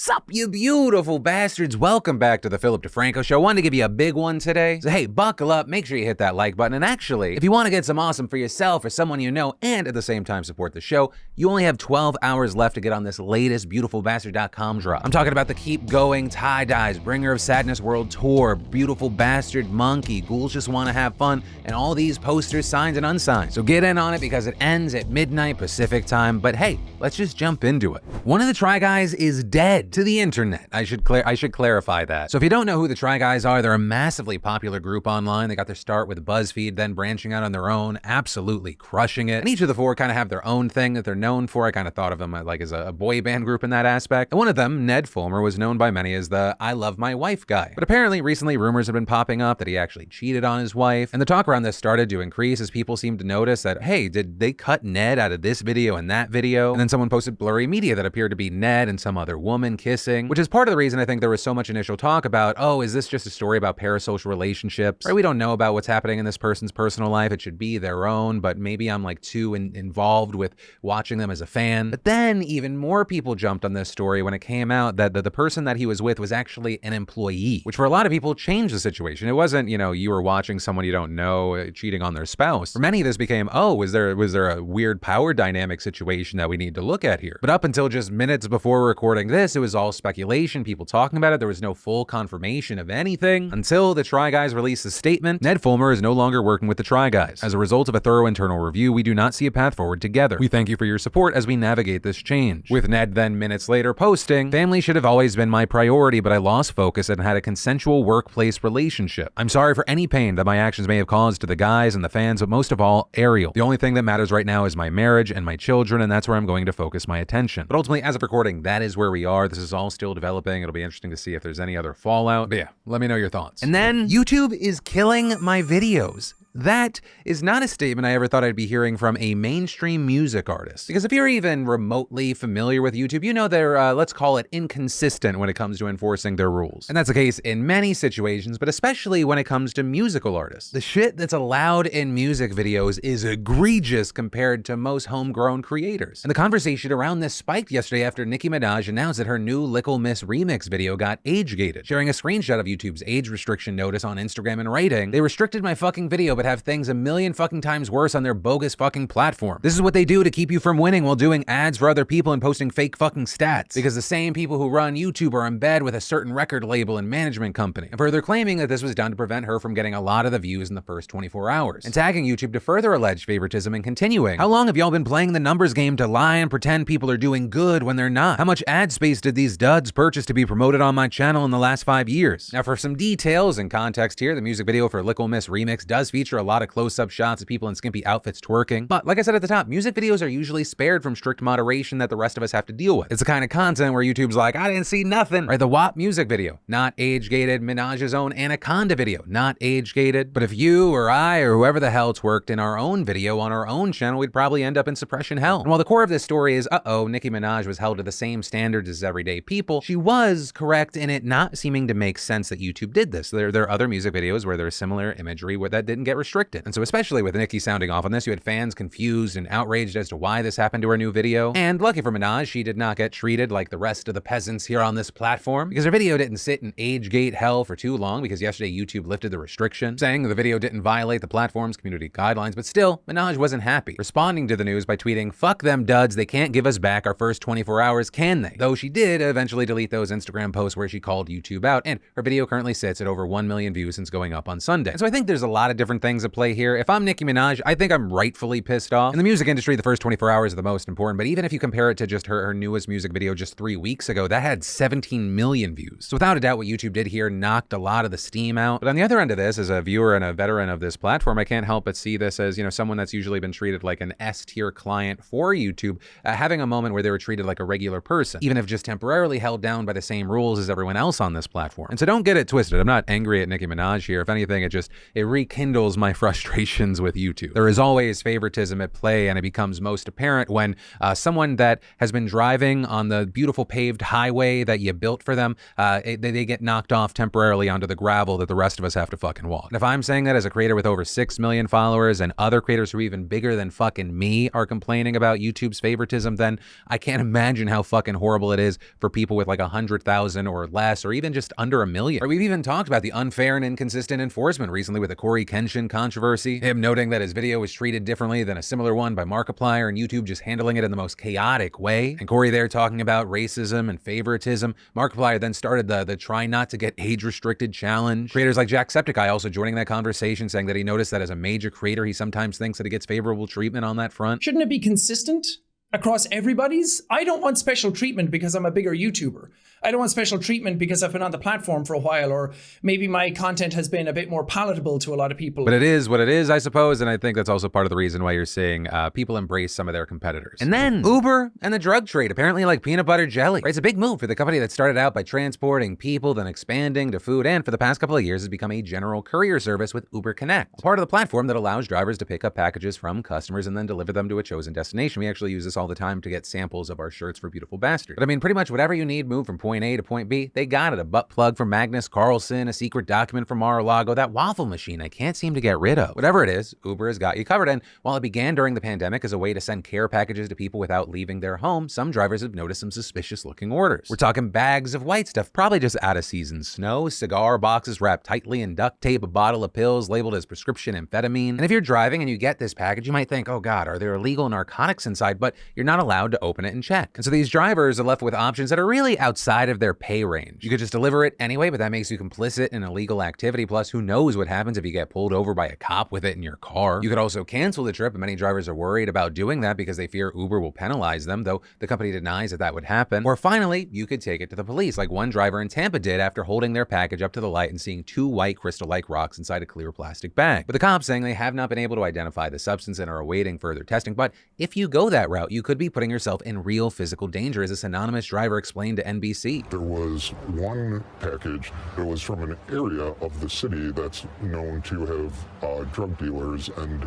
Sup, you beautiful bastards. Welcome back to the Philip DeFranco Show. I wanted to give you a big one today. So hey, buckle up, make sure you hit that like button. And actually, if you want to get some awesome for yourself or someone you know, and at the same time support the show, you only have 12 hours left to get on this latest beautifulbastard.com drop. I'm talking about the Keep Going Tie-Dyes, Bringer of Sadness World Tour, Beautiful Bastard Monkey, Ghouls Just Want to Have Fun, and all these posters, signed and unsigned. So get in on it because it ends at midnight Pacific time. But hey, let's just jump into it. One of the Try Guys is dead to the internet. I should clarify that. So if you don't know who the Try Guys are, they're a massively popular group online. They got their start with BuzzFeed, then branching out on their own, absolutely crushing it. And each of the four kind of have their own thing that they're known for. I kind of thought of them like as a boy band group in that aspect. And one of them, Ned Fulmer, was known by many as the I Love My Wife guy. But apparently recently rumors have been popping up that he actually cheated on his wife. And the talk around this started to increase as people seemed to notice that, hey, did they cut Ned out of this video and that video? And then someone posted blurry media that appeared to be Ned and some other woman kissing, which is part of the reason I think there was so much initial talk about, oh, is this just a story about parasocial relationships? Right? We don't know about what's happening in this person's personal life. It should be their own, but maybe I'm like too involved with watching them as a fan. But then even more people jumped on this story when it came out that the person that he was with was actually an employee, which for a lot of people changed the situation. It wasn't, you were watching someone you don't know cheating on their spouse. For many, this became, oh, was there a weird power dynamic situation that we need to look at here? But up until just minutes before recording this, it was all speculation, people talking about it. There was no full confirmation of anything until the Try Guys released a statement. Ned Fulmer is no longer working with the Try Guys. As a result of a thorough internal review, we do not see a path forward together. We thank you for your support as we navigate this change. With Ned then minutes later posting, family should have always been my priority, but I lost focus and had a consensual workplace relationship. I'm sorry for any pain that my actions may have caused to the guys and the fans, but most of all, Ariel. The only thing that matters right now is my marriage and my children, and that's where I'm going to focus my attention. But ultimately, as of recording, that is where we are. This is all still developing. It'll be interesting to see if there's any other fallout. But yeah, let me know your thoughts. And then YouTube is killing my videos. That is not a statement I ever thought I'd be hearing from a mainstream music artist. Because if you're even remotely familiar with YouTube, you know they're, let's call it, inconsistent when it comes to enforcing their rules. And that's the case in many situations, but especially when it comes to musical artists. The shit that's allowed in music videos is egregious compared to most homegrown creators. And the conversation around this spiked yesterday after Nicki Minaj announced that her new Little Miss remix video got age-gated. Sharing a screenshot of YouTube's age restriction notice on Instagram and writing, "They restricted my fucking video, but have things a million fucking times worse on their bogus fucking platform. This is what they do to keep you from winning while doing ads for other people and posting fake fucking stats. Because the same people who run YouTube are in bed with a certain record label and management company." And further claiming that this was done to prevent her from getting a lot of the views in the first 24 hours. And tagging YouTube to further allege favoritism and continuing, "How long have y'all been playing the numbers game to lie and pretend people are doing good when they're not? How much ad space did these duds purchase to be promoted on my channel in the last 5 years? Now for some details and context here, the music video for Little Miss Remix does feature a lot of close-up shots of people in skimpy outfits twerking. But like I said at the top, music videos are usually spared from strict moderation that the rest of us have to deal with. It's the kind of content where YouTube's like, I didn't see nothing. Right, the WAP music video, not age-gated. Minaj's own Anaconda video, not age-gated. But if you or I or whoever the hell twerked in our own video on our own channel, we'd probably end up in suppression hell. And while the core of this story is, Nicki Minaj was held to the same standards as everyday people, she was correct in it not seeming to make sense that YouTube did this. There are other music videos where there's similar imagery where that didn't get restricted. And so especially with Nicki sounding off on this, you had fans confused and outraged as to why this happened to her new video. And lucky for Minaj, she did not get treated like the rest of the peasants here on this platform, because her video didn't sit in age-gate hell for too long, because yesterday YouTube lifted the restriction, saying the video didn't violate the platform's community guidelines. But still, Minaj wasn't happy, responding to the news by tweeting, "Fuck them duds, they can't give us back our first 24 hours, can they?" Though she did eventually delete those Instagram posts where she called YouTube out, and her video currently sits at over 1 million views since going up on Sunday. And so I think there's a lot of different things at play here. If I'm Nicki Minaj, I think I'm rightfully pissed off. In the music industry, the first 24 hours are the most important, but even if you compare it to just her newest music video just 3 weeks ago, that had 17 million views. So without a doubt, what YouTube did here knocked a lot of the steam out. But on the other end of this, as a viewer and a veteran of this platform, I can't help but see this as, someone that's usually been treated like an S-tier client for YouTube, having a moment where they were treated like a regular person, even if just temporarily held down by the same rules as everyone else on this platform. And so don't get it twisted. I'm not angry at Nicki Minaj here. If anything, it rekindles my frustrations with YouTube. There is always favoritism at play, and it becomes most apparent when someone that has been driving on the beautiful paved highway that you built for them, they get knocked off temporarily onto the gravel that the rest of us have to fucking walk. And if I'm saying that as a creator with over 6 million followers and other creators who are even bigger than fucking me are complaining about YouTube's favoritism, then I can't imagine how fucking horrible it is for people with like 100,000 or less, or even just under 1 million. Or we've even talked about the unfair and inconsistent enforcement recently with the Cory Kenshin controversy, him noting that his video was treated differently than a similar one by Markiplier, and YouTube just handling it in the most chaotic way. And Cory there talking about racism and favoritism. Markiplier then started the try not to get age restricted challenge. Creators like Jacksepticeye also joining that conversation, saying that he noticed that as a major creator, he sometimes thinks that he gets favorable treatment on that front. Shouldn't it be consistent across everybody's? I don't want special treatment because I'm a bigger YouTuber. I don't want special treatment because I've been on the platform for a while, or maybe my content has been a bit more palatable to a lot of people. But it is what it is, I suppose, and I think that's also part of the reason why you're seeing people embrace some of their competitors. And then Uber and the drug trade, apparently like peanut butter jelly. Right, it's a big move for the company that started out by transporting people, then expanding to food, and for the past couple of years has become a general courier service with Uber Connect, a part of the platform that allows drivers to pick up packages from customers and then deliver them to a chosen destination. We actually use this all the time to get samples of our shirts for Beautiful Bastard. But I mean, pretty much whatever you need moved from point A to point B, they got it. A butt plug from Magnus Carlsen, a secret document from Mar-a-Lago, that waffle machine I can't seem to get rid of. Whatever it is, Uber has got you covered. And while it began during the pandemic as a way to send care packages to people without leaving their home, some drivers have noticed some suspicious looking orders. We're talking bags of white stuff, probably just out of season snow, cigar boxes wrapped tightly in duct tape, a bottle of pills labeled as prescription amphetamine. And if you're driving and you get this package, you might think, oh God, are there illegal narcotics inside? But you're not allowed to open it and check. And so these drivers are left with options that are really outside of their pay range. You could just deliver it anyway, but that makes you complicit in illegal activity. Plus, who knows what happens if you get pulled over by a cop with it in your car. You could also cancel the trip, and many drivers are worried about doing that because they fear Uber will penalize them, though the company denies that that would happen. Or finally, you could take it to the police, like one driver in Tampa did after holding their package up to the light and seeing 2 white crystal-like rocks inside a clear plastic bag. But the cops saying they have not been able to identify the substance and are awaiting further testing. But if you go that route, you could be putting yourself in real physical danger, as this anonymous driver explained to NBC. There was one package that was from an area of the city that's known to have drug dealers, and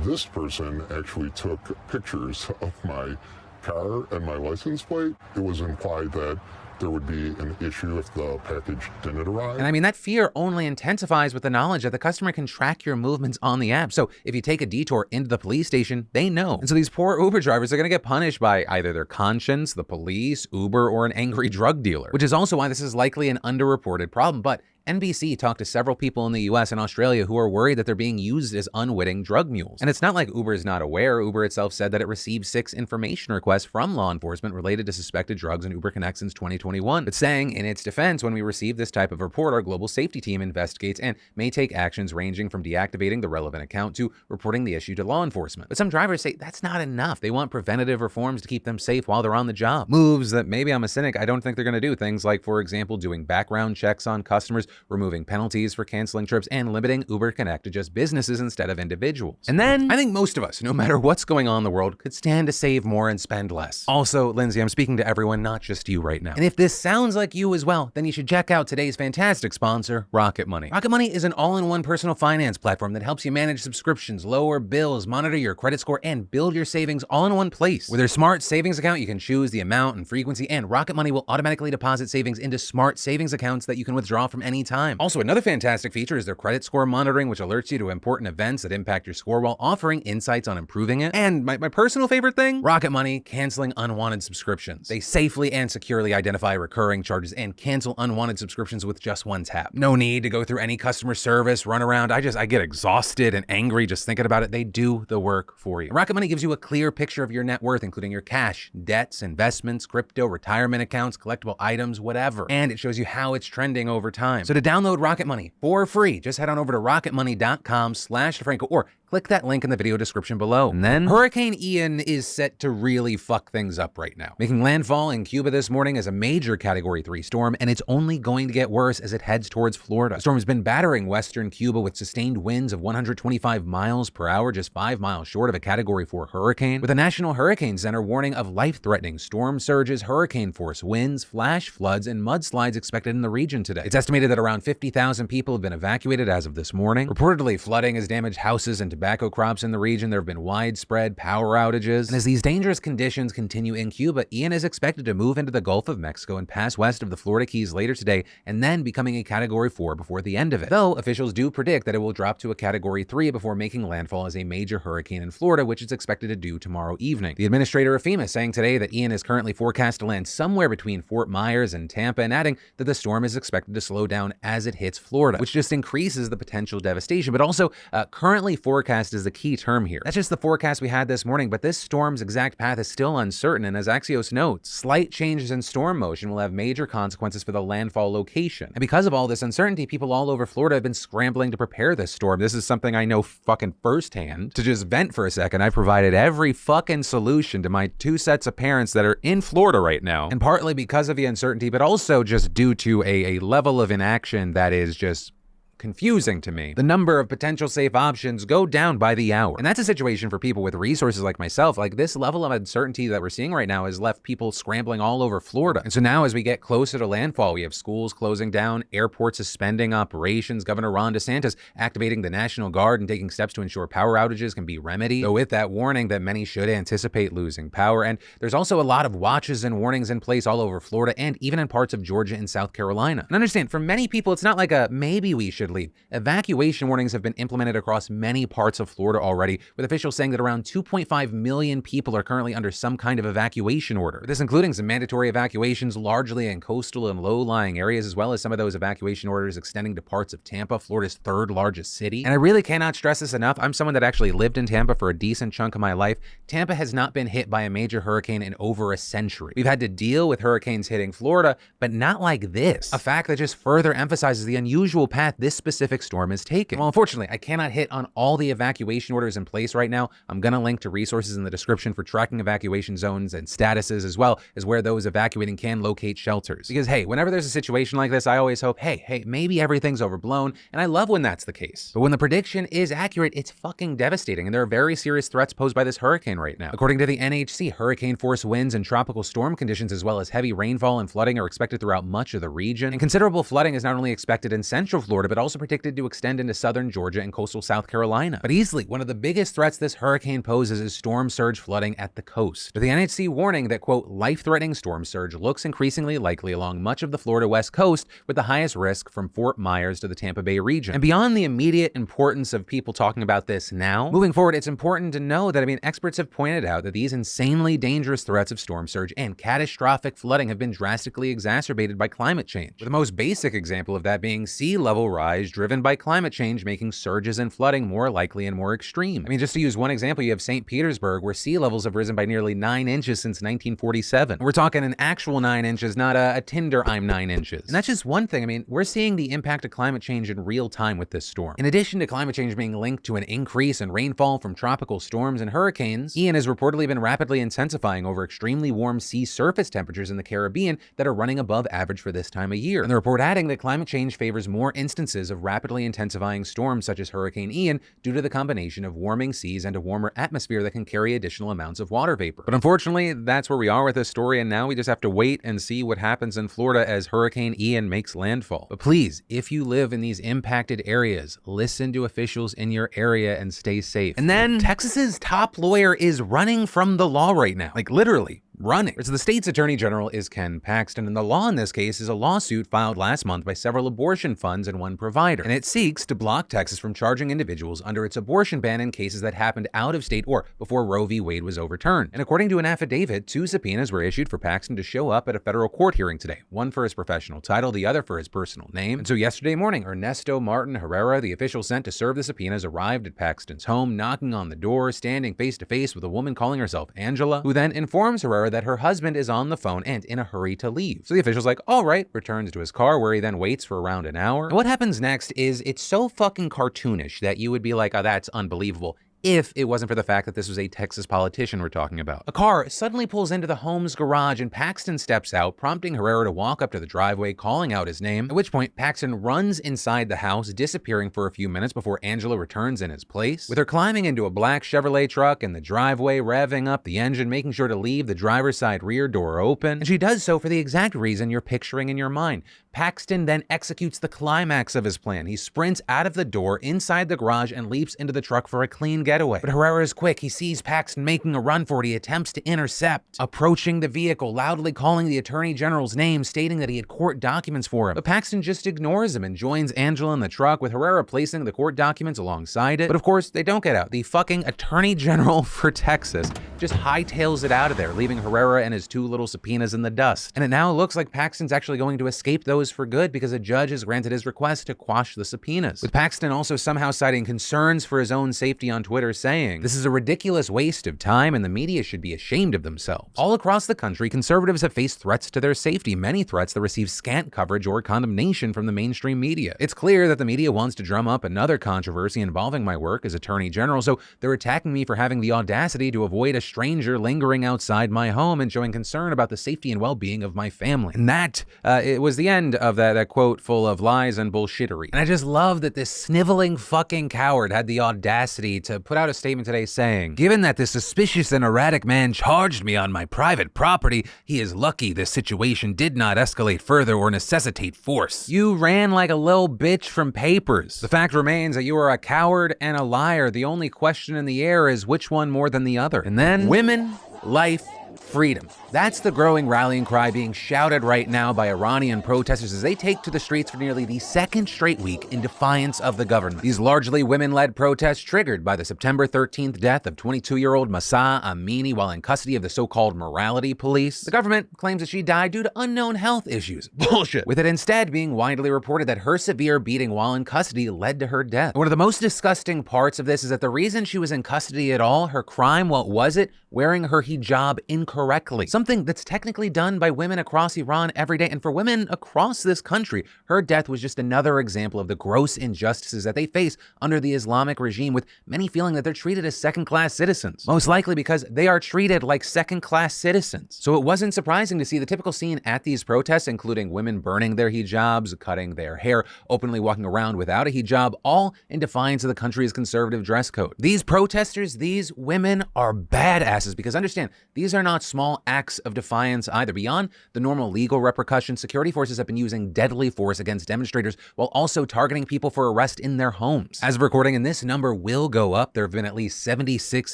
this person actually took pictures of my car and my license plate. It was implied that there would be an issue if the package didn't arrive. And I mean, that fear only intensifies with the knowledge that the customer can track your movements on the app. So if you take a detour into the police station, they know. And so these poor Uber drivers are gonna get punished by either their conscience, the police, Uber, or an angry drug dealer, which is also why this is likely an underreported problem. But NBC talked to several people in the US and Australia who are worried that they're being used as unwitting drug mules. And it's not like Uber is not aware. Uber itself said that it received 6 information requests from law enforcement related to suspected drugs in Uber Connect since 2021. But saying in its defense, when we receive this type of report, our global safety team investigates and may take actions ranging from deactivating the relevant account to reporting the issue to law enforcement. But some drivers say that's not enough. They want preventative reforms to keep them safe while they're on the job. Moves that maybe I'm a cynic, I don't think they're gonna do. Things like, for example, doing background checks on customers, removing penalties for canceling trips, and limiting Uber Connect to just businesses instead of individuals. And then I think most of us, no matter what's going on in the world, could stand to save more and spend less. Also, Lindsay, I'm speaking to everyone, not just you right now. And if this sounds like you as well, then you should check out today's fantastic sponsor, Rocket Money. Rocket Money is an all-in-one personal finance platform that helps you manage subscriptions, lower bills, monitor your credit score, and build your savings all in one place. With their smart savings account, you can choose the amount and frequency, and Rocket Money will automatically deposit savings into smart savings accounts that you can withdraw from any time. Also, another fantastic feature is their credit score monitoring, which alerts you to important events that impact your score while offering insights on improving it. And my personal favorite thing, Rocket Money canceling unwanted subscriptions. They safely and securely identify recurring charges and cancel unwanted subscriptions with just one tap. No need to go through any customer service run around. I get exhausted and angry just thinking about it. They do the work for you. Rocket Money gives you a clear picture of your net worth, including your cash, debts, investments, crypto, retirement accounts, collectible items, whatever. And it shows you how it's trending over time. So to download Rocket Money for free, just head on over to rocketmoney.com/DeFranco or click click that link in the video description below. And then Hurricane Ian is set to really fuck things up right now, making landfall in Cuba this morning as a major Category 3 storm, and it's only going to get worse as it heads towards Florida. The storm has been battering western Cuba with sustained winds of 125 miles per hour, just 5 miles short of a Category 4 hurricane, with the National Hurricane Center warning of life-threatening storm surges, hurricane-force winds, flash floods, and mudslides expected in the region today. It's estimated that around 50,000 people have been evacuated as of this morning. Reportedly, flooding has damaged houses and tobacco crops in the region. There have been widespread power outages. And as these dangerous conditions continue in Cuba, Ian is expected to move into the Gulf of Mexico and pass west of the Florida Keys later today, and then becoming a Category 4 before the end of it. Though officials do predict that it will drop to a Category 3 before making landfall as a major hurricane in Florida, which it's expected to do tomorrow evening. The administrator of FEMA saying today that Ian is currently forecast to land somewhere between Fort Myers and Tampa, and adding that the storm is expected to slow down as it hits Florida, which just increases the potential devastation. But also, currently forecast is the key term here. That's just the forecast we had this morning, but this storm's exact path is still uncertain, and as Axios notes, slight changes in storm motion will have major consequences for the landfall location. And because of all this uncertainty, people all over Florida have been scrambling to prepare this storm. This is something I know fucking firsthand. To just vent for a second, I provided every fucking solution to my 2 sets of parents that are in Florida right now, and partly because of the uncertainty, but also just due to a level of inaction that is just confusing to me. The number of potential safe options go down by the hour. And that's a situation for people with resources like myself. Like, this level of uncertainty that we're seeing right now has left people scrambling all over Florida. And so now as we get closer to landfall, we have schools closing down, airports suspending operations, Governor Ron DeSantis activating the National Guard and taking steps to ensure power outages can be remedied, though with that warning that many should anticipate losing power. And there's also a lot of watches and warnings in place all over Florida and even in parts of Georgia and South Carolina. And understand, for many people, it's not like a maybe we should leave. Evacuation warnings have been implemented across many parts of Florida already, with officials saying that around 2.5 million people are currently under some kind of evacuation order. This including some mandatory evacuations largely in coastal and low-lying areas, as well as some of those evacuation orders extending to parts of Tampa, Florida's 3rd largest city. And I really cannot stress this enough. I'm someone that actually lived in Tampa for a decent chunk of my life. Tampa has not been hit by a major hurricane in over a century. We've had to deal with hurricanes hitting Florida, but not like this. A fact that just further emphasizes the unusual path this specific storm is taken. Well, unfortunately, I cannot hit on all the evacuation orders in place right now. I'm gonna link to resources in the description for tracking evacuation zones and statuses, as well as where those evacuating can locate shelters. Because hey, whenever there's a situation like this, I always hope, hey, maybe everything's overblown, and I love when that's the case. But when the prediction is accurate, it's fucking devastating, and there are very serious threats posed by this hurricane right now. According to the NHC, hurricane-force winds and tropical storm conditions, as well as heavy rainfall and flooding, are expected throughout much of the region. And considerable flooding is not only expected in central Florida, but also predicted to extend into southern Georgia and coastal South Carolina. But easily, one of the biggest threats this hurricane poses is storm surge flooding at the coast, with the NHC warning that, quote, life-threatening storm surge looks increasingly likely along much of the Florida west coast, with the highest risk from Fort Myers to the Tampa Bay region. And beyond the immediate importance of people talking about this now, moving forward, it's important to know that, experts have pointed out that these insanely dangerous threats of storm surge and catastrophic flooding have been drastically exacerbated by climate change, with the most basic example of that being sea level rise driven by climate change, making surges and flooding more likely and more extreme. Just to use one example, you have St. Petersburg, where sea levels have risen by nearly 9 inches since 1947. We're talking an actual 9 inches, not a Tinder I'm 9 inches. And that's just one thing. We're seeing the impact of climate change in real time with this storm. In addition to climate change being linked to an increase in rainfall from tropical storms and hurricanes, Ian has reportedly been rapidly intensifying over extremely warm sea surface temperatures in the Caribbean that are running above average for this time of year. And the report adding that climate change favors more instances of rapidly intensifying storms such as Hurricane Ian due to the combination of warming seas and a warmer atmosphere that can carry additional amounts of water vapor. But unfortunately, that's where we are with this story, and now we just have to wait and see what happens in Florida as Hurricane Ian makes landfall. But please, if you live in these impacted areas, listen to officials in your area and stay safe. And then Texas's top lawyer is running from the law right now, like literally running. So the state's attorney general is Ken Paxton, and the law in this case is a lawsuit filed last month by several abortion funds and one provider, and it seeks to block Texas from charging individuals under its abortion ban in cases that happened out of state or before Roe v. Wade was overturned. And according to an affidavit, 2 subpoenas were issued for Paxton to show up at a federal court hearing today, one for his professional title, the other for his personal name. And so yesterday morning, Ernesto Martin Herrera, the official sent to serve the subpoenas, arrived at Paxton's home, knocking on the door, standing face to face with a woman calling herself Angela, who then informs Herrera that her husband is on the phone and in a hurry to leave. So the official's like, all right, returns to his car, where he then waits for around an hour. And what happens next is, it's so fucking cartoonish that you would be like, oh, that's unbelievable. if it wasn't for the fact that this was a Texas politician we're talking about. A car suddenly pulls into the home's garage and Paxton steps out, prompting Herrera to walk up to the driveway, calling out his name, at which point Paxton runs inside the house, disappearing for a few minutes before Angela returns in his place, with her climbing into a black Chevrolet truck in the driveway, revving up the engine, making sure to leave the driver's side rear door open, and she does so for the exact reason you're picturing in your mind. Paxton then executes the climax of his plan. He sprints out of the door inside the garage and leaps into the truck for a clean getaway. But Herrera is quick. He sees Paxton making a run for it. He attempts to intercept, approaching the vehicle, loudly calling the Attorney General's name, stating that he had court documents for him. But Paxton just ignores him and joins Angela in the truck, with Herrera placing the court documents alongside it. But of course, they don't get out. The fucking Attorney General for Texas just hightails it out of there, leaving Herrera and his two little subpoenas in the dust. And it now looks like Paxton's actually going to escape those for good because a judge has granted his request to quash the subpoenas, with Paxton also somehow citing concerns for his own safety on Twitter, saying, "This is a ridiculous waste of time and the media should be ashamed of themselves." All across the country, conservatives have faced threats to their safety, many threats that receive scant coverage or condemnation from the mainstream media. It's clear that the media wants to drum up another controversy involving my work as Attorney General, so they're attacking me for having the audacity to avoid a stranger lingering outside my home and showing concern about the safety and well-being of my family. And that it was the end of that quote full of lies and bullshittery. And I just love that this sniveling fucking coward had the audacity to put out a statement today saying, "Given that this suspicious and erratic man charged me on my private property, he is lucky this situation did not escalate further or necessitate force." You ran like a little bitch from Papers. The fact remains that you are a coward and a liar. The only question in the air is which one more than the other. And then women, life, freedom. That's the growing rallying cry being shouted right now by Iranian protesters as they take to the streets for nearly the second straight week in defiance of the government. These largely women-led protests triggered by the September 13th death of 22-year-old Mahsa Amini while in custody of the so-called morality police. The government claims that she died due to unknown health issues. Bullshit. With it instead being widely reported that her severe beating while in custody led to her death. And one of the most disgusting parts of this is that the reason she was in custody at all, her crime, what was it? Wearing her hijab incorrectly. Something that's technically done by women across Iran every day, and for women across this country, her death was just another example of the gross injustices that they face under the Islamic regime, with many feeling that they're treated as second-class citizens, most likely because they are treated like second-class citizens. So it wasn't surprising to see the typical scene at these protests, including women burning their hijabs, cutting their hair, openly walking around without a hijab, all in defiance of the country's conservative dress code. These protesters, these women are badasses, because understand, these are not small acts of defiance either. Beyond the normal legal repercussions, security forces have been using deadly force against demonstrators while also targeting people for arrest in their homes. As of recording, and this number will go up, there have been at least 76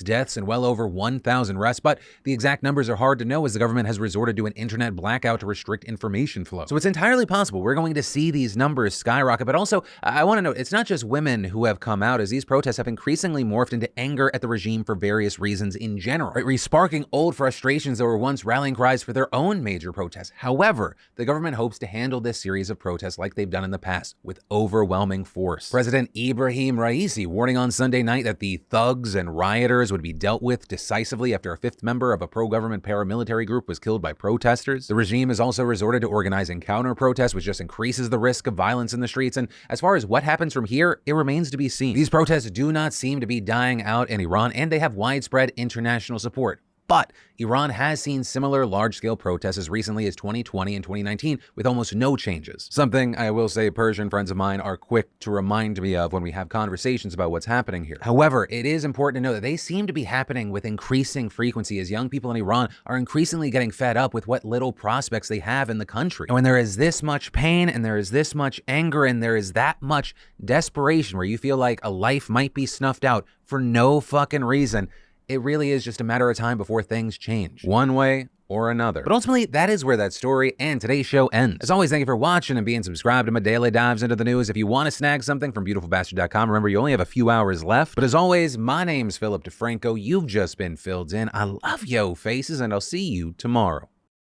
deaths and well over 1,000 arrests, but the exact numbers are hard to know as the government has resorted to an internet blackout to restrict information flow. So it's entirely possible we're going to see these numbers skyrocket, but also I want to note, it's not just women who have come out, as these protests have increasingly morphed into anger at the regime for various reasons in general, right? Resparking old frustrations that were once rallying cries for their own major protests. However, the government hopes to handle this series of protests like they've done in the past, with overwhelming force. President Ibrahim Raisi warning on Sunday night that the thugs and rioters would be dealt with decisively after a fifth member of a pro-government paramilitary group was killed by protesters. The regime has also resorted to organizing counter-protests, which just increases the risk of violence in the streets. And as far as what happens from here, it remains to be seen. These protests do not seem to be dying out in Iran, and they have widespread international support. But Iran has seen similar large-scale protests as recently as 2020 and 2019 with almost no changes. Something I will say Persian friends of mine are quick to remind me of when we have conversations about what's happening here. However, it is important to know that they seem to be happening with increasing frequency as young people in Iran are increasingly getting fed up with what little prospects they have in the country. And when there is this much pain and there is this much anger and there is that much desperation where you feel like a life might be snuffed out for no fucking reason, it really is just a matter of time before things change, one way or another. But ultimately, that is where that story and today's show ends. As always, thank you for watching and being subscribed to my daily dives into the news. If you want to snag something from beautifulbastard.com, remember you only have a few hours left. But as always, my name's Philip DeFranco. You've just been filled in. I love yo faces, and I'll see you tomorrow.